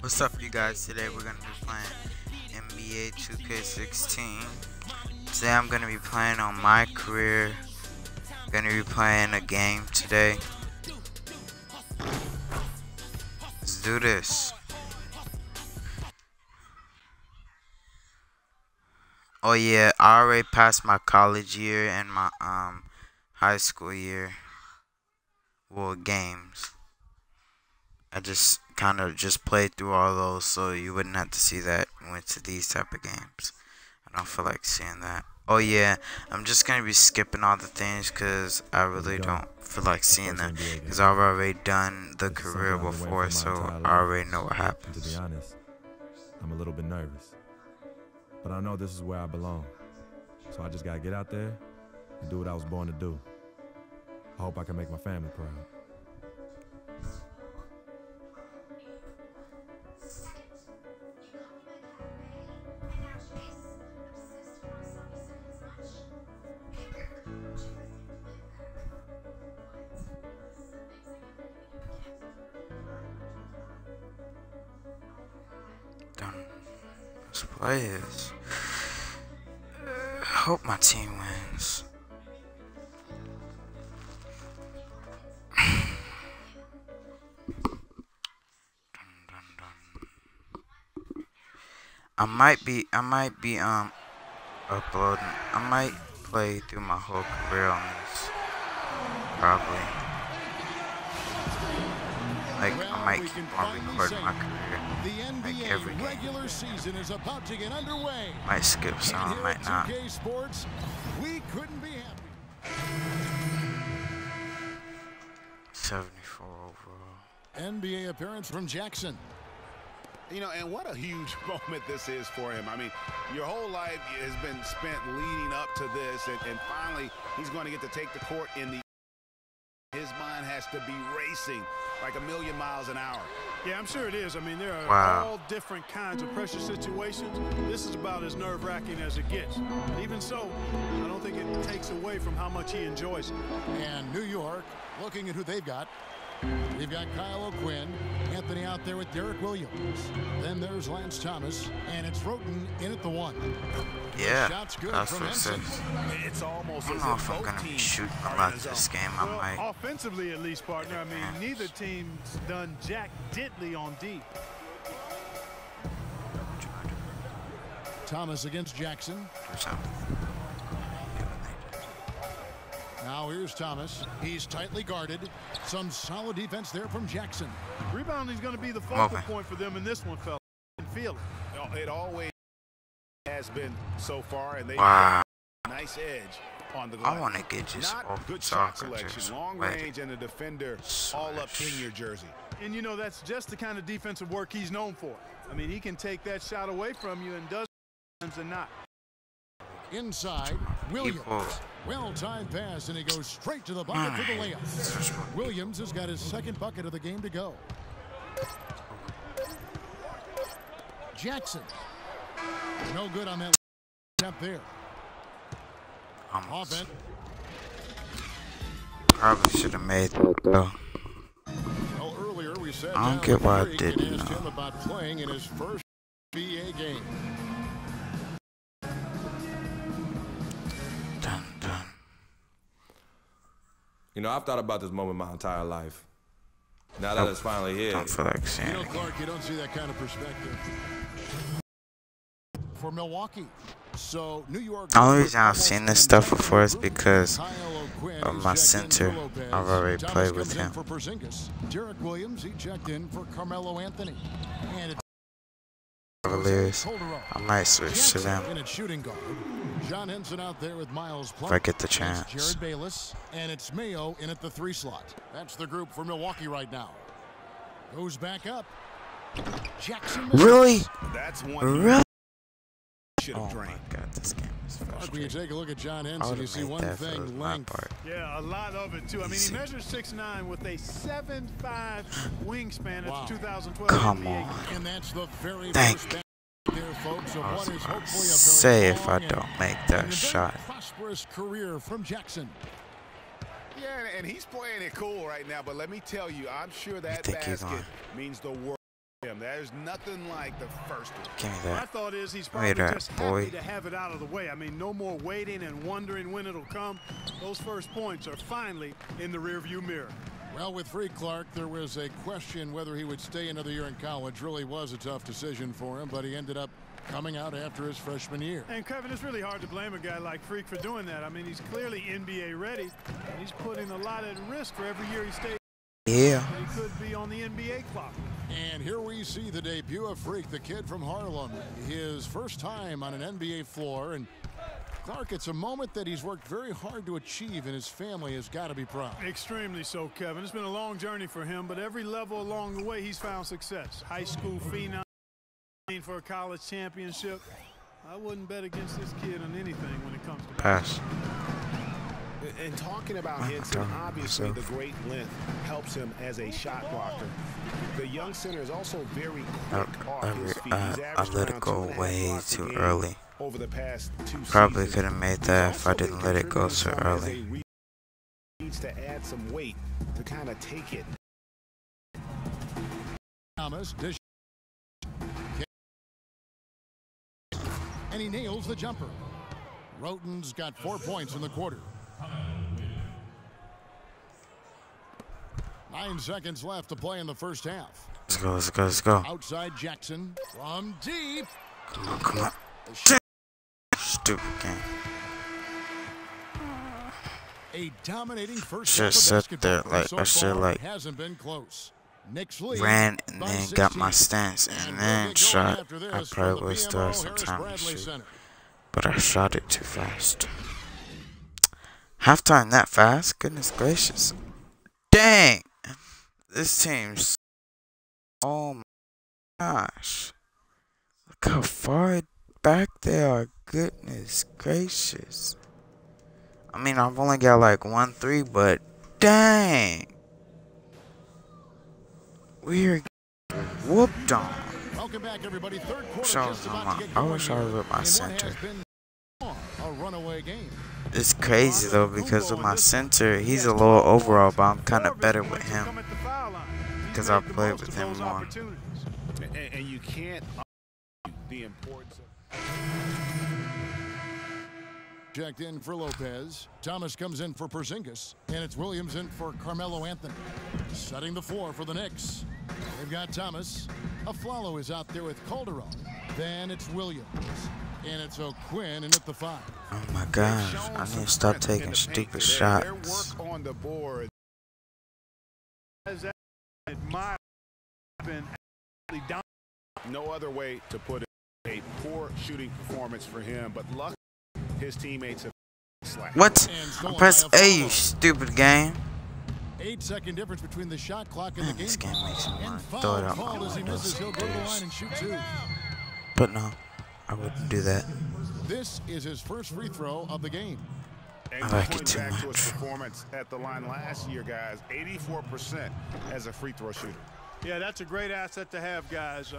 What's up, you guys? Today we're gonna be playing NBA 2K16. Today I'm gonna be playing on my career. Gonna be playing a game today. Let's do this. Oh yeah, I already passed my college year and my high school year. Well, games. I just kind of just played through all those, so you wouldn't have to see that went to these type of games. I don't feel like seeing that. Oh yeah, I'm just gonna be skipping all the things because I really don't feel like seeing them because I've already done the career before, so I already know what happens. To be honest, I'm a little bit nervous, but I know this is where I belong. So I just gotta get out there and do what I was born to do. I hope I can make my family proud. Let's play this. Hope my team wins. I might be uploading. I might play through my whole career on this. Probably. Like I might keep on recording my career. Like every game. Regular season is about to get underway. Might skip some, I might not. Sports, we couldn't be happy. 74 overall. NBA appearance from Jackson. You know, and what a huge moment this is for him. I mean, your whole life has been spent leading up to this, and finally he's going to get to take the court in the... His mind has to be racing like 1,000,000 miles an hour. Yeah, I'm sure it is. I mean, there are all different kinds of pressure situations. This is about as nerve-wracking as it gets. But even so, I don't think it takes away from how much he enjoys it. And New York, looking at who they've got. We've got Kyle O'Quinn, Anthony out there with Derek Williams. Then there's Lance Thomas, and it's Roten in at the one. Yeah, shot's good that's from what it says. It's almost I don't know if I'm going to be shooting a lot this game. I Well, might. offensively, at least, partner. I mean, neither team's done jack diddly on D. Thomas against Jackson. Do something. Now here's Thomas. He's tightly guarded. Some solid defense there from Jackson. Rebounding is going to be the focal point for them in this one, fella. You can feel it. It always has been so far, and they Wow. nice edge on the glass. I want to get just Not off good shot soccer. selection, long range, and the defender all up in your jersey. And, you know, that's just the kind of defensive work he's known for. I mean, he can take that shot away from you and does times and not. Inside, Williams. Well-timed pass, and he goes straight to the bucket for the layup. Williams has got his second bucket of the game to go. Jackson. No good on that step there. Almost. Probably should have made that though. Well, earlier we said I don't get why I didn't. asked him about playing in his first NBA game. You know, I've thought about this moment my entire life. Now that it's finally here. Don't feel like seeing it. Clark, you don't see that kind of perspective for Milwaukee. So New York. The only reason I've seen this stuff before is because of my center. I've already played with him. For Derek Williams, he checked in for Carmelo Anthony. And Cavaliers. I might switch to them in at shooting guard. John Henson out there with Miles if I get the chance. Jared Bayless, and it's Mayo in at the 3 slot. That's the group for Milwaukee right now. Goes back up. Jackson. Really? That's one. Really? Oh my God, this game is When you frustrating. take a look at John Henson, you see one thing: length. Yeah, a lot of it, too. I mean, he measures 6'9" with a 7'5" wingspan. That's 2012 Come NBA. On. And that's the very Thank first there, folks, of I what was is about hopefully to a say very if I long don't make and that a very shot. prosperous career from Jackson. Yeah, and he's playing it cool right now, but let me tell you, I'm sure that think he's basket on? means the world. There's nothing like the first one. Give me that. My thought is he's probably just happy to have it out of the way. I mean, no more waiting and wondering when it'll come. Those first points are finally in the rearview mirror. Well, with Freak Clark, there was a question whether he would stay another year in college. Really was a tough decision for him, but he ended up coming out after his freshman year. And Kevin, it's really hard to blame a guy like Freak for doing that. I mean, he's clearly NBA ready, and he's putting a lot at risk for every year he stays. Yeah. He could be on the NBA clock. And here we see the debut of Freak, the kid from Harlem. His first time on an NBA floor. And Clark, it's a moment that he's worked very hard to achieve, and his family has got to be proud. Extremely so, Kevin. It's been a long journey for him, but every level along the way, he's found success. High school phenom for a college championship. I wouldn't bet against this kid on anything when it comes to pass. And talking about Henson, obviously the great length helps him as a shot blocker. The young center is also very quick off his feet. I let it go way too early. Over the past 2 Probably could have made that if I didn't let it go so early. Needs to add some weight to kind of take it. Thomas, and he nails the jumper. Roten's got 4 points in the quarter. 9 seconds left to play in the first half. Let's go, let's go, let's go. Outside Jackson from deep. Come on, come on. Stupid game. A dominating first should half sit of there basketball like so I should far like hasn't been close. Knicks lead ran and by then 16. got my stance and then shot. I probably would still have some Harris time to Bradley shoot, Center. but I shot it too fast. Halftime that fast? Goodness gracious! Dang, this team's. Oh my gosh! Look how far back they are. Goodness gracious! I mean, I've only got like 1 3, but dang. We're whooped on. Welcome back, everybody. Third quarter So, I wish I was with my center. A runaway game. It's crazy though because with my center, he's a little overall, but I'm kind of better with him because I played with him more. And you can't the importance of. Checked in for Lopez. Thomas comes in for Porzingis. And it's Williams in for Carmelo Anthony. Setting the floor for the Knicks. They've got Thomas. Aflalo is out there with Calderon. Then it's Williams. And it's O'Quinn in at the 5. Oh my gosh, I need to stop taking stupid shots. Their work on the board. No other way to put it. A poor shooting performance for him, but luckily his teammates have slacked. What? I press A, you stupid game. 8-second difference between the shot clock and the game. This game makes me And want to foul throw it out called my as he misses. He'll go to the line and shoot 2. But no, I wouldn't do that. This is his first free throw of the game. And I like going it too back to his much. performance at the line last year, guys, 84% as a free throw shooter. Yeah, that's a great asset to have, guys,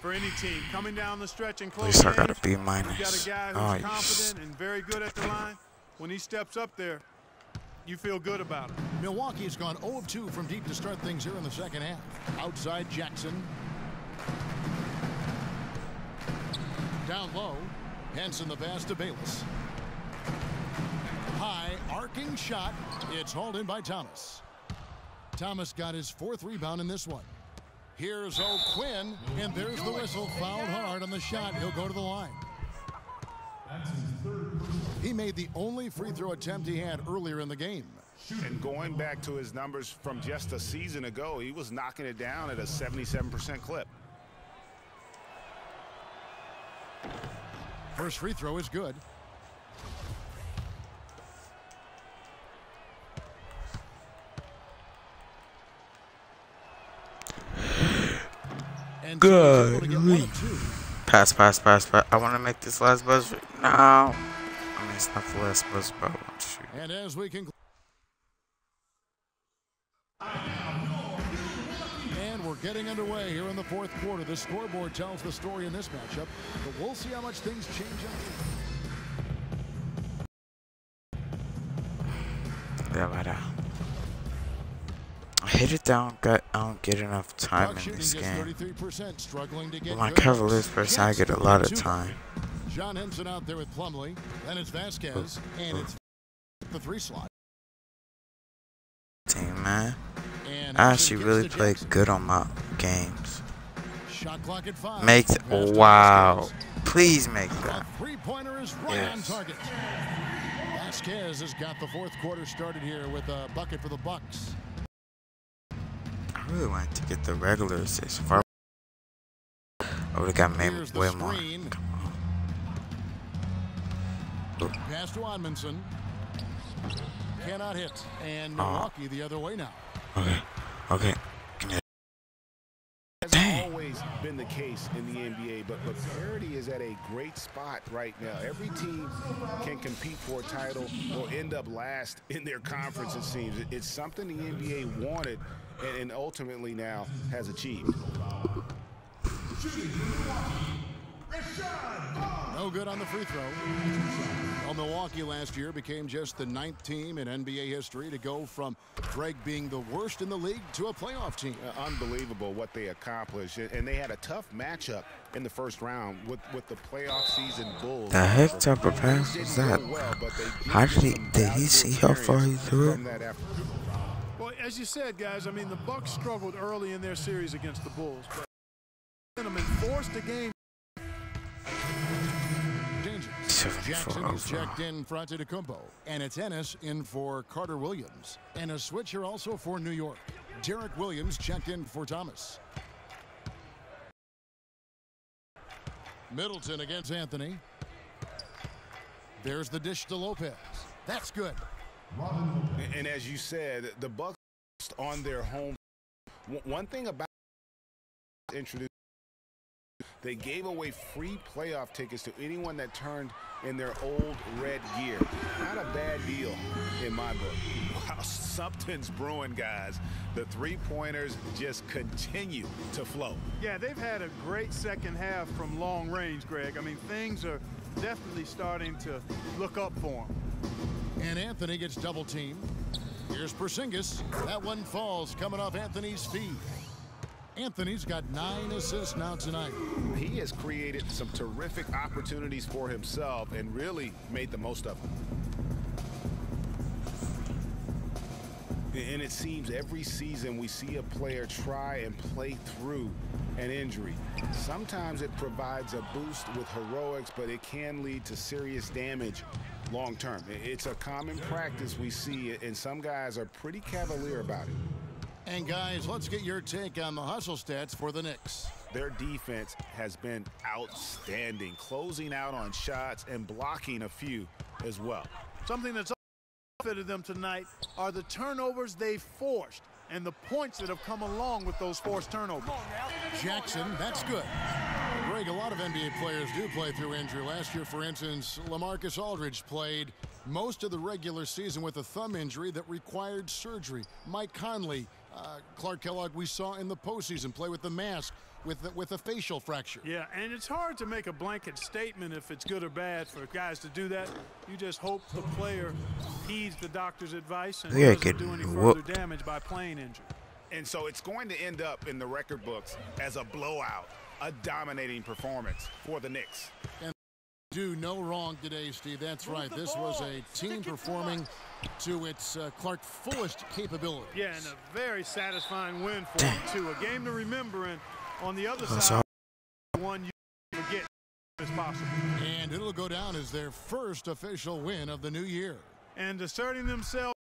for any team. Coming down the stretch and At close least I got games, a B you got minus. a guy Oh, who's confident and very good at the line. When he steps up there, you feel good about it. Milwaukee has gone 0 of 2 from deep to start things here in the second half. Outside Jackson. Down low. Henson the pass to Bayless. High arcing shot. It's hauled in by Thomas. Thomas got his 4th rebound in this one. Here's O'Quinn, and there's the whistle. Fouled hard on the shot. He'll go to the line. He made the only free throw attempt he had earlier in the game. And going back to his numbers from just a season ago, he was knocking it down at a 77% clip. First free throw is good. And Good. so he's able to get 1 of 2. Pass, pass, pass, pass. I want to make this last buzzer. No. I mean, it's not the last buzzer, but I want to shoot. And as we conclude. And we're getting underway here in the 4th quarter. The scoreboard tells the story in this matchup, but we'll see how much things change up. Yeah, but I hate it that I don't get enough time Buck in this shooting game. just 33%, struggling to get With my good. Cavaliers person, I get a lot of Jackson, time. John Henson out there with Plumlee. Then it's Vasquez, and it's the 3 slot. Team, man. And I Henson actually gets really to play Jackson. good on my games. Shot clock at 5. Make Pass to wow. Vasquez. Please make A that. 3-pointer is right Yes. on target. Vasquez has got the 4th quarter started here with a bucket for the Bucks. I really wanted to get the regular assist. If I would have got maybe Here's the way more. screen. Come Pass to Odmanson. Cannot hit. And Milwaukee the other way now. on. Okay. Okay. Give me that. Has Dang. always been the case in the NBA, but parity is at a great spot right now. Every team can compete for a title or end up last in their conference, it seems. It's something the NBA wanted and ultimately now has achieved. No good on the free throw. Well, Milwaukee last year became just the 9th team in NBA history to go from Greg being the worst in the league to a playoff team. Unbelievable what they accomplished, and they had a tough matchup in the first round with the playoff season Bulls. The heck type of pass was that? How did he see how far he threw it? Well, as you said, guys, I mean, the Bucks struggled early in their series against the Bulls, but gentlemen forced a game. Jackson is checked in for Antetokounmpo, and it's Ennis in for Carter Williams. And a switch here also for New York. Derek Williams checked in for Thomas. Middleton against Anthony. There's the dish to Lopez. That's good. And as you said, the Bucks on their home. One thing about introduced, they gave away free playoff tickets to anyone that turned in their old red gear. Not a bad deal in my book. Wow, something's brewing, guys. The three-pointers just continue to flow. Yeah, they've had a great second half from long range, Greg. I mean, things are definitely starting to look up for them. And Anthony gets double teamed. Here's Porzingis. That one falls coming off Anthony's feet. Anthony's got 9 assists now tonight. He has created some terrific opportunities for himself and really made the most of them. And it seems every season we see a player try and play through an injury. Sometimes it provides a boost with heroics, but it can lead to serious damage long term. It's a common practice we see, and some guys are pretty cavalier about it. And guys, let's get your take on the hustle stats for the Knicks. Their defense has been outstanding, closing out on shots and blocking a few as well. Something that's benefited them tonight are the turnovers they've forced and the points that have come along with those forced turnovers. Jackson, that's good. Greg, a lot of NBA players do play through injury. Last year, for instance, LaMarcus Aldridge played most of the regular season with a thumb injury that required surgery. Mike Conley, Clark Kellogg, we saw in the postseason play with the mask with a facial fracture. Yeah, and it's hard to make a blanket statement if it's good or bad for guys to do that. You just hope the player heeds the doctor's advice and doesn't do any further damage by playing injured. And so it's going to end up in the record books as a blowout, a dominating performance for the Knicks. And do no wrong today, Steve. That's right. This was a team performing to its Clark fullest capability. Yeah, and a very satisfying win for them, too. A game to remember, and on the other side, one you forget as possible. And it'll go down as their first official win of the new year. And asserting themselves,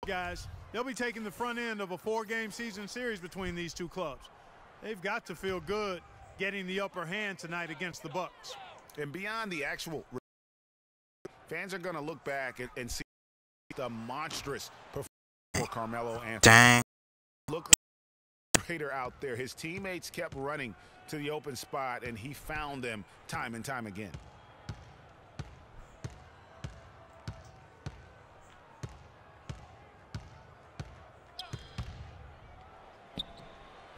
guys, they'll be taking the front end of a 4-game season series between these two clubs. They've got to feel good getting the upper hand tonight against the Bucks. And beyond the actual, fans are going to look back and see the monstrous performance for Carmelo Anthony. Dang. Look greater out there. His teammates kept running to the open spot, and he found them time and time again.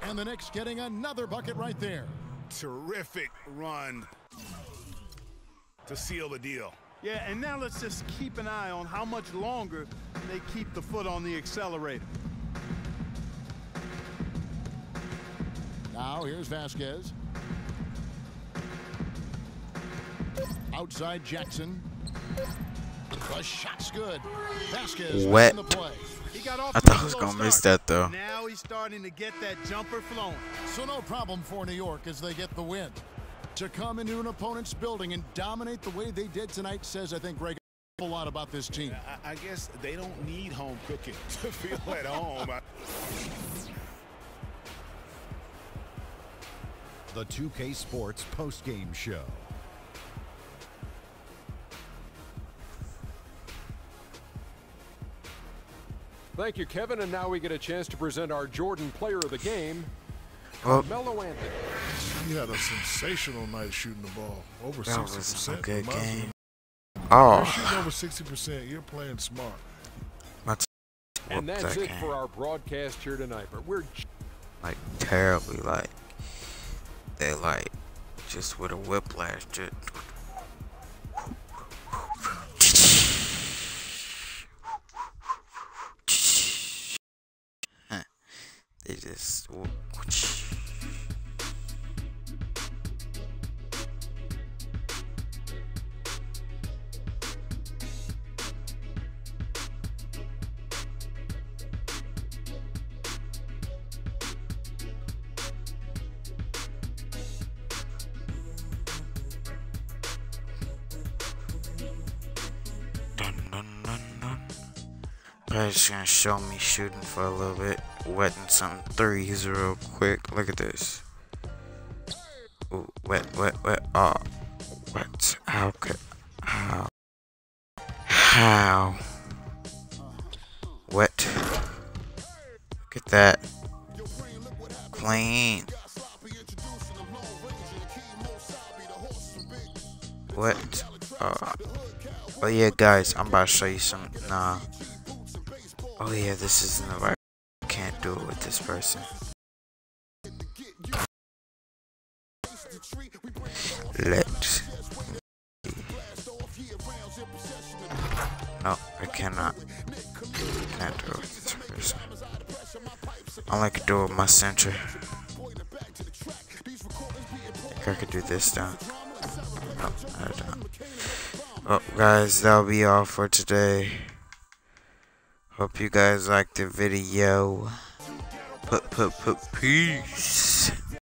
And the Knicks getting another bucket right there. Terrific run to seal the deal. Yeah, and now let's just keep an eye on how much longer they keep the foot on the accelerator. Now here's Vasquez. Outside Jackson. The shot's good. Vasquez Wet. making the play. He got off I to thought a I was slow gonna miss start. that though. Now he's starting to get that jumper flowing. So no problem for New York as they get the win. To come into an opponent's building and dominate the way they did tonight says, I think, Greg, a lot about this team. I guess they don't need home cooking to feel at home. The 2K Sports postgame show. Thank you, Kevin. And now we get a chance to present our Jordan Player of the Game, Well, Carmelo Anthony. He had a sensational night shooting the ball. Over that 60%. was a good reminds me game. of- You're Oh, shooting over 60%. You're playing smart. my team And whooped that's that it game. for our broadcast here tonight. But we're Like terribly, like they like just with a whiplash. Just they just. Dun, dun, dun, dun. Probably just gonna show me shooting for a little bit, wetting some threes real quick. Look at this. Ooh, wet, wet, wet. Oh, wet. How could? How? How? Wet. Look at that. Clean. Wet. Oh yeah, guys, I'm about to show you some. Nah. Oh yeah, this isn't the right. Can't do it with this person. Let's. No, I cannot. Can't do it with this person. I like to do it with my center. I think I could do this down. No, I don't. Well, guys, that'll be all for today. Hope you guys liked the video. Peace.